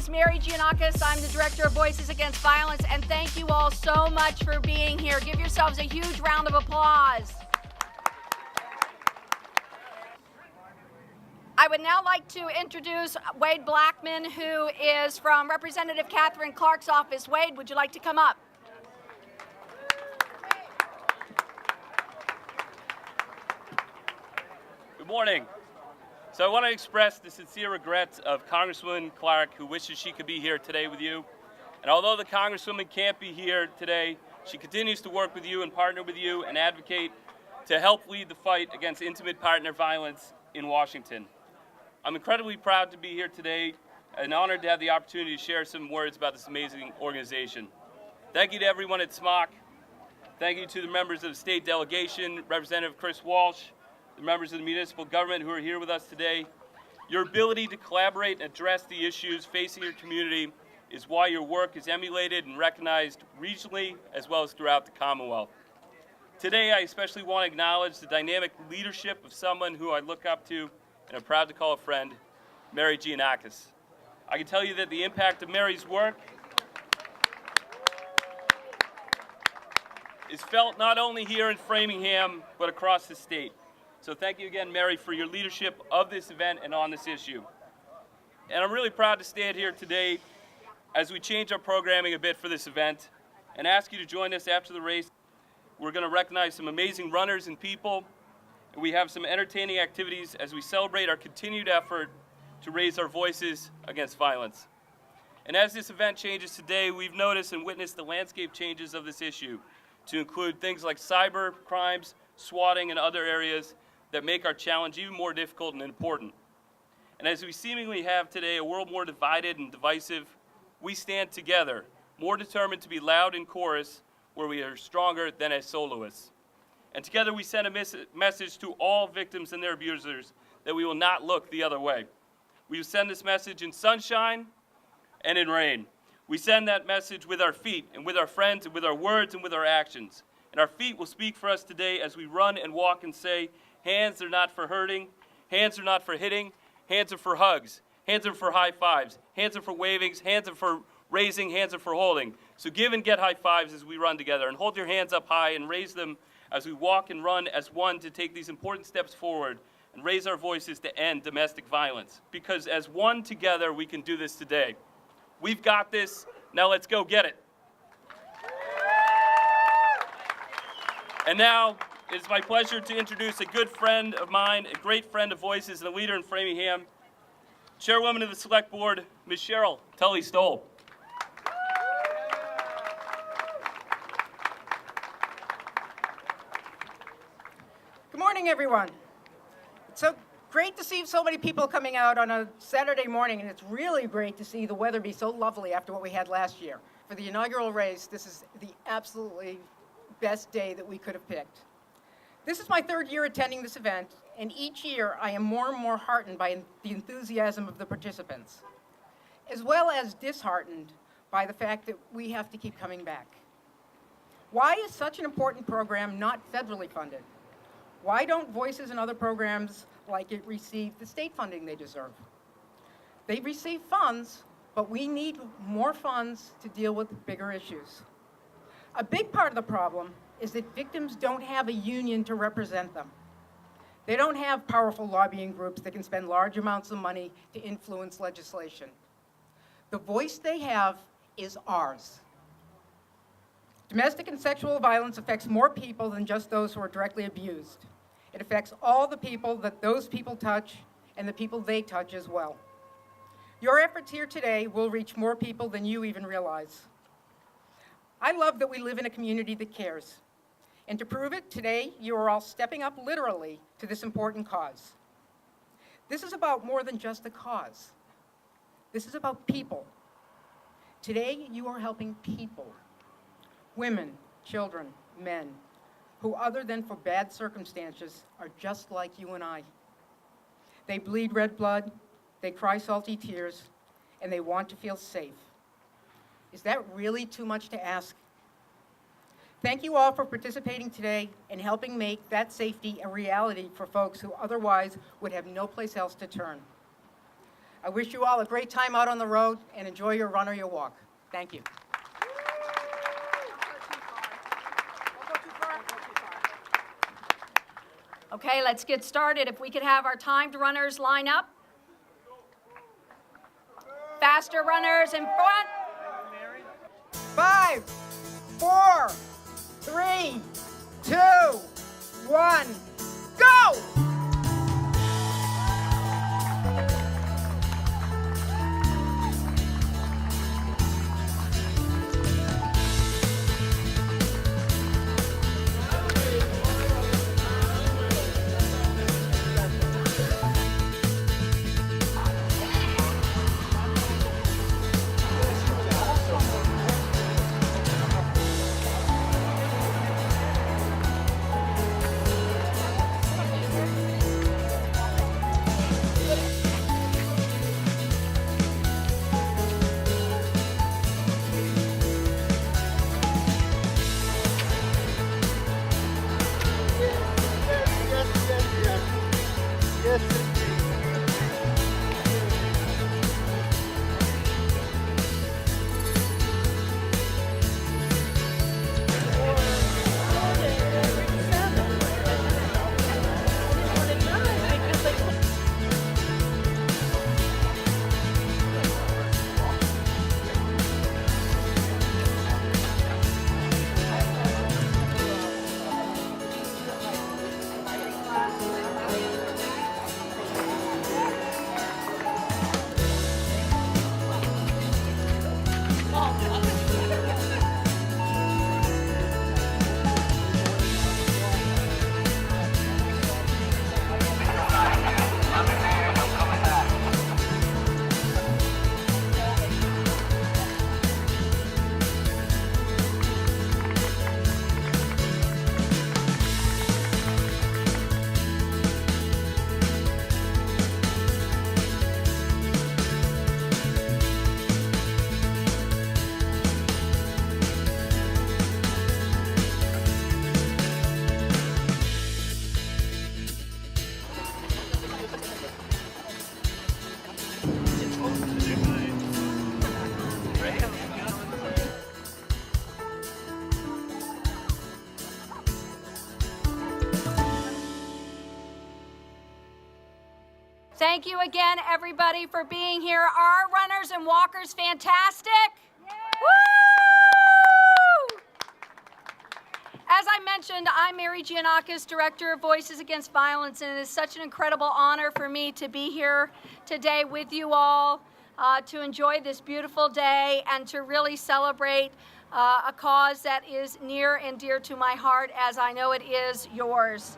is Mary Giannakis. I'm the Director of Voices Against Violence, and thank you all so much for being here. Give yourselves a huge round of applause. I would now like to introduce Wade Blackman, who is from Representative Catherine Clark's office. Wade, would you like to come up? Good morning. So I want to express the sincere regrets of Congresswoman Clark, who wishes she could be here today with you. And although the Congresswoman can't be here today, she continues to work with you and partner with you and advocate to help lead the fight against intimate partner violence in Washington. I'm incredibly proud to be here today and honored to have the opportunity to share some words about this amazing organization. Thank you to everyone at SMOC. Thank you to the members of the state delegation, Representative Chris Walsh, the members of the municipal government who are here with us today. Your ability to collaborate and address the issues facing your community is why your work is emulated and recognized regionally as well as throughout the Commonwealth. Today, I especially want to acknowledge the dynamic leadership of someone who I look up to and I'm proud to call a friend, Mary Giannakis. I can tell you that the impact of Mary's work is felt not only here in Framingham, but across the state. So thank you again, Mary, for your leadership of this event and on this issue. And I'm really proud to stand here today as we change our programming a bit for this event and ask you to join us after the race. We're going to recognize some amazing runners and people, and we have some entertaining activities as we celebrate our continued effort to raise our voices against violence. And as this event changes today, we've noticed and witnessed the landscape changes of this issue to include things like cyber crimes, swatting, and other areas that make our challenge even more difficult and important. And as we seemingly have today a world more divided and divisive, we stand together, more determined to be loud in chorus where we are stronger than as soloists. And together we send a message to all victims and their abusers that we will not look the other way. We will send this message in sunshine and in rain. We send that message with our feet and with our friends and with our words and with our actions. And our feet will speak for us today as we run and walk and say, hands are not for hurting, hands are not for hitting, hands are for hugs, hands are for high fives, hands are for wavings, hands are for raising, hands are for holding. So give and get high fives as we run together, and hold your hands up high and raise them as we walk and run as one to take these important steps forward and raise our voices to end domestic violence. Because as one together, we can do this today. We've got this, now let's go get it. And now, it is my pleasure to introduce a good friend of mine, a great friend of Voices, and a leader in Framingham, Chairwoman of the Select Board, Ms. Cheryl Tully-Stoll. Good morning, everyone. It's so great to see so many people coming out on a Saturday morning, and it's really great to see the weather be so lovely after what we had last year. For the inaugural race, this is the absolutely best day that we could have picked. This is my third year attending this event, and each year I am more and more heartened by the enthusiasm of the participants, as well as disheartened by the fact that we have to keep coming back. Why is such an important program not federally funded? Why don't Voices and other programs like it receive the state funding they deserve? They receive funds, but we need more funds to deal with bigger issues. A big part of the problem is that victims don't have a union to represent them. They don't have powerful lobbying groups that can spend large amounts of money to influence legislation. The voice they have is ours. Domestic and sexual violence affects more people than just those who are directly abused. It affects all the people that those people touch and the people they touch as well. Your efforts here today will reach more people than you even realize. I love that we live in a community that cares. And to prove it, today you are all stepping up literally to this important cause. This is about more than just a cause. This is about people. Today you are helping people. Women, children, men, who other than for bad circumstances are just like you and I. They bleed red blood, they cry salty tears, and they want to feel safe. Is that really too much to ask? Thank you all for participating today and helping make that safety a reality for folks who otherwise would have no place else to turn. I wish you all a great time out on the road and enjoy your run or your walk. Thank you. Okay, let's get started. If we could have our timed runners line up. Faster runners in front. 5, 4, 3, 2, 1, go! Thank you again, everybody, for being here. Are runners and walkers fantastic? Woo! As I mentioned, I'm Mary Giannakis, Director of Voices Against Violence, and it is such an incredible honor for me to be here today with you all, to enjoy this beautiful day and to really celebrate a cause that is near and dear to my heart, as I know it is yours.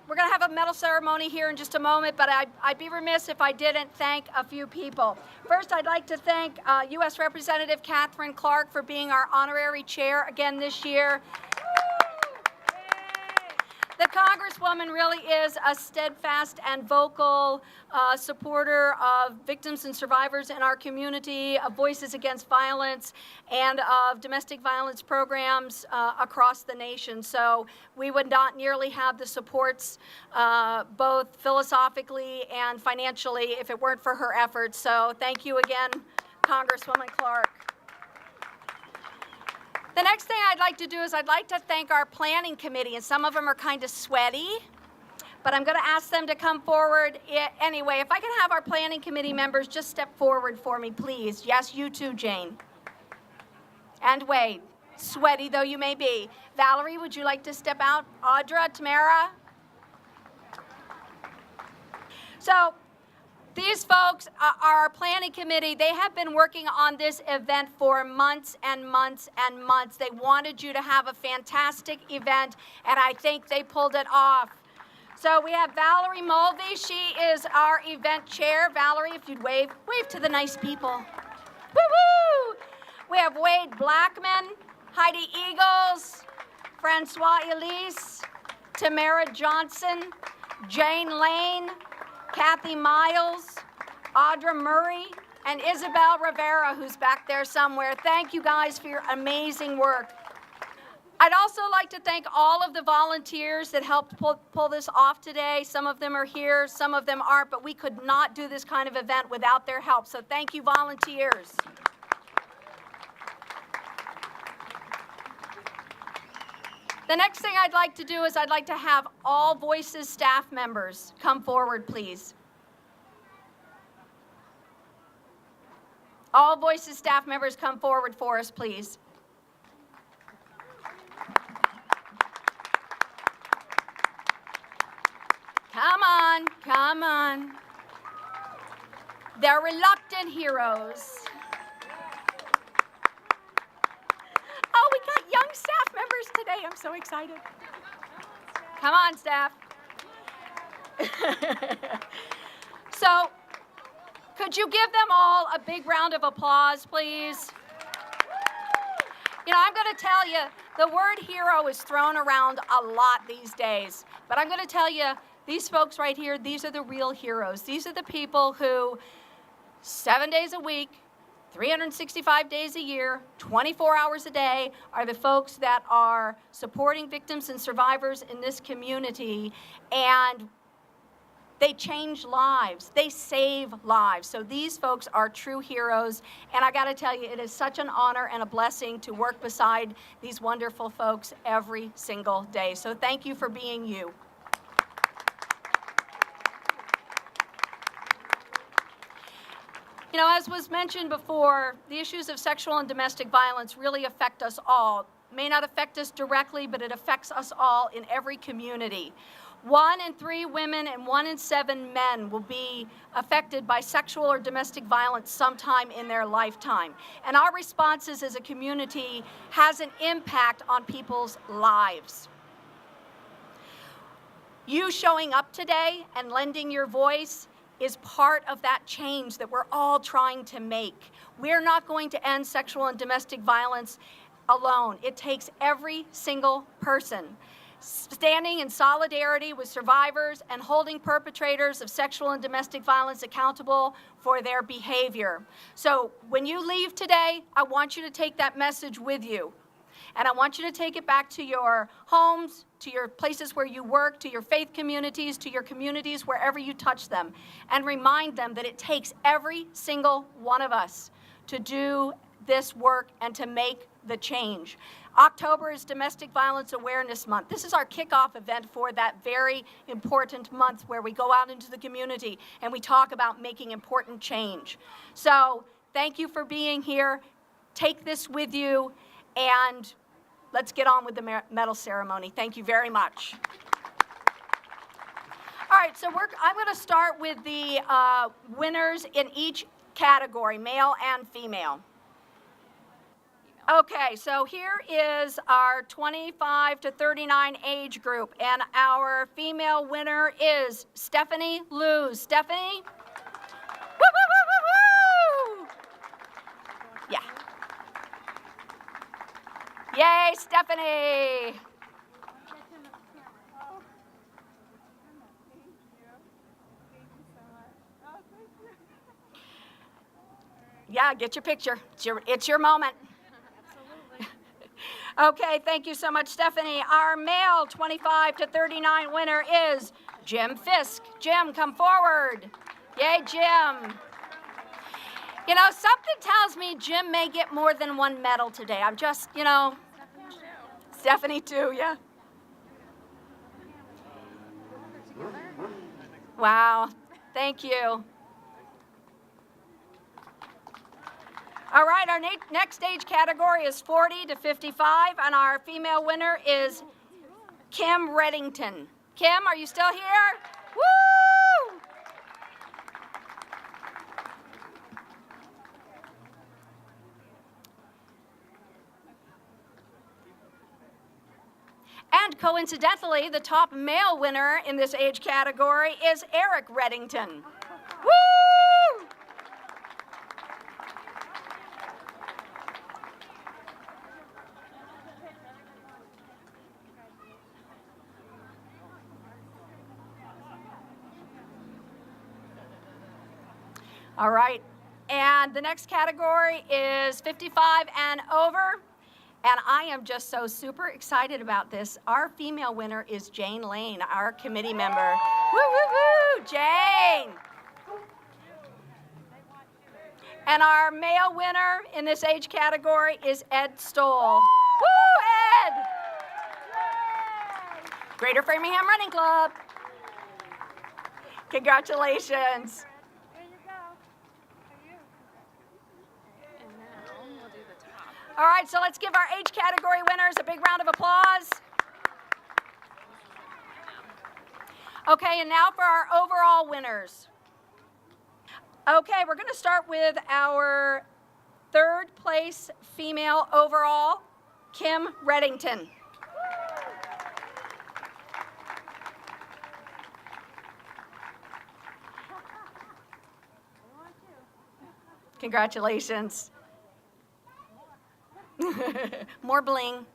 We're going to have a medal ceremony here in just a moment, but I'd be remiss if I didn't thank a few people. First, I'd like to thank U.S. Representative Catherine Clark for being our honorary chair again this year. The Congresswoman really is a steadfast and vocal supporter of victims and survivors in our community, of Voices Against Violence, and of domestic violence programs across the nation. So we would not nearly have the supports, both philosophically and financially, if it weren't for her efforts. So thank you again, Congresswoman Clark. The next thing I'd like to do is I'd like to thank our planning committee, and some of them are kind of sweaty, but I'm going to ask them to come forward anyway. If I can have our planning committee members just step forward for me, please. Yes, you too, Jane. And Wade, sweaty though you may be. Valerie, would you like to step out? Audra, Tamara? So, these folks are our planning committee. They have been working on this event for months and months and months. They wanted you to have a fantastic event, and I think they pulled it off. So we have Valerie Mulvey. She is our event chair. Valerie, if you'd wave to the nice people. Woo-hoo! We have Wade Blackman, Heidi Eagles, Francois Elise, Tamara Johnson, Jane Lane, Kathy Miles, Audra Murray, and Isabel Rivera, who's back there somewhere. Thank you guys for your amazing work. I'd also like to thank all of the volunteers that helped pull this off today. Some of them are here, some of them aren't, but we could not do this kind of event without their help. So thank you, volunteers. The next thing I'd like to do is I'd like to have all Voices staff members come forward, please. All Voices staff members come forward for us, please. Come on, come on. They're reluctant heroes. Oh, we got young staff members today. I'm so excited. Come on, staff. So, could you give them all a big round of applause, please? You know, I'm going to tell you, the word hero is thrown around a lot these days. But I'm going to tell you, these folks right here, these are the real heroes. These are the people who, 7 days a week, 365 days a year, 24 hours a day, are the folks that are supporting victims and survivors in this community. And they change lives. They save lives. So these folks are true heroes. And I got to tell you, it is such an honor and a blessing to work beside these wonderful folks every single day. So thank you for being you. You know, as was mentioned before, the issues of sexual and domestic violence really affect us all. It may not affect us directly, but it affects us all in every community. 1 in 3 women and 1 in 7 men will be affected by sexual or domestic violence sometime in their lifetime. And our responses as a community has an impact on people's lives. You showing up today and lending your voice is part of that change that we're all trying to make. We're not going to end sexual and domestic violence alone. It takes every single person standing in solidarity with survivors and holding perpetrators of sexual and domestic violence accountable for their behavior. So when you leave today, I want you to take that message with you. And I want you to take it back to your homes, to your places where you work, to your faith communities, to your communities, wherever you touch them, and remind them that it takes every single one of us to do this work and to make the change. October is Domestic Violence Awareness Month. This is our kickoff event for that very important month where we go out into the community and we talk about making important change. So thank you for being here. Take this with you, and let's get on with the medal ceremony. Thank you very much. All right, so I'm going to start with the winners in each category, male and female. Okay, so here is our 25 to 39 age group, and our female winner is Stephanie Luz. Stephanie? Woo, woo, woo, woo, woo! Yeah. Yay, Stephanie! Yeah, get your picture. It's your moment. Okay, thank you so much, Stephanie. Our male 25 to 39 winner is Jim Fisk. Jim, come forward. Yay, Jim. You know, something tells me Jim may get more than one medal today. I'm just, you know. Stephanie too, yeah. Wow, thank you. All right, our next age category is 40 to 55, and our female winner is Kim Reddington. Kim, are you still here? Woo! And coincidentally, the top male winner in this age category is Eric Reddington. Woo! All right, and the next category is 55 and over, And I am just so super excited about this. Our female winner is Jane Lane, our committee member. Woo, woo, woo, Jane. And our male winner in this age category is Ed Stoll. Woo, Ed! Greater Framingham Running Club. Congratulations. All right, so let's give our age category winners a big round of applause. Okay, and now for our overall winners. Okay, we're going to start with our third place female overall, Kim Reddington. Congratulations. More bling.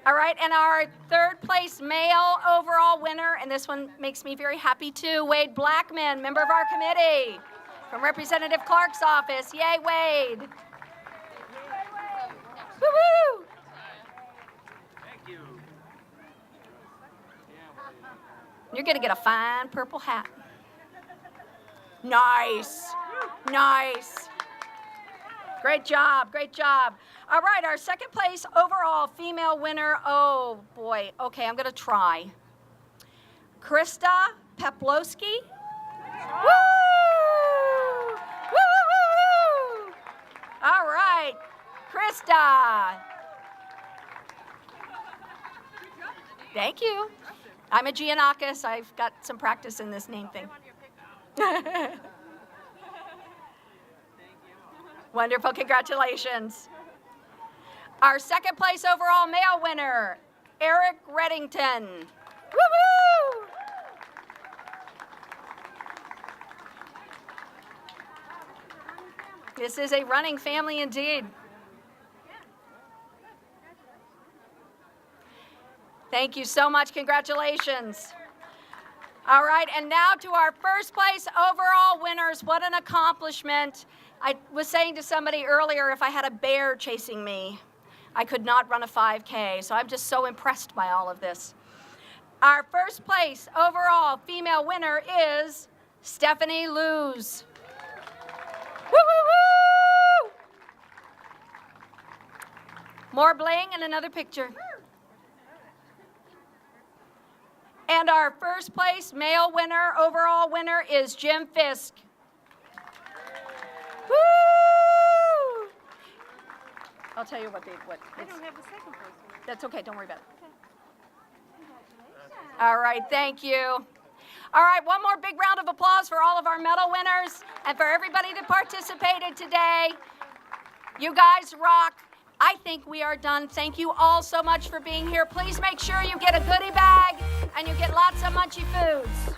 All right, and our third place male overall winner, and this one makes me very happy too, Wade Blackman, member of our committee from Representative Clark's office. Yay, Wade. Woo-hoo. Thank you. You're going to get a fine purple hat. Nice. Nice. Great job, great job. All right, our second place overall female winner, oh boy, okay, I'm gonna try. Krista Peplowski. Woo! Woo, woo, woo! All right, Krista. Thank you. I'm a Giannakis, I've got some practice in this name thing. Wonderful, congratulations. Our second place overall male winner, Eric Reddington. Woo-hoo! This is a running family indeed. Thank you so much, congratulations. All right, and now to our first place overall winners. What an accomplishment. I was saying to somebody earlier, if I had a bear chasing me, I could not run a 5K. So I'm just so impressed by all of this. Our first place overall female winner is Stephanie Luz. Woo, woo, woo! More bling and another picture. And our first place male winner, overall winner, is Jim Fisk. Woo! I'll tell you what I don't have the second place. that's okay, don't worry about it. All right, thank you. All right, one more big round of applause for all of our medal winners and for everybody that participated today. You guys rock. I think we are done. Thank you all so much for being here. Please make sure you get a goodie bag and you get lots of munchy foods.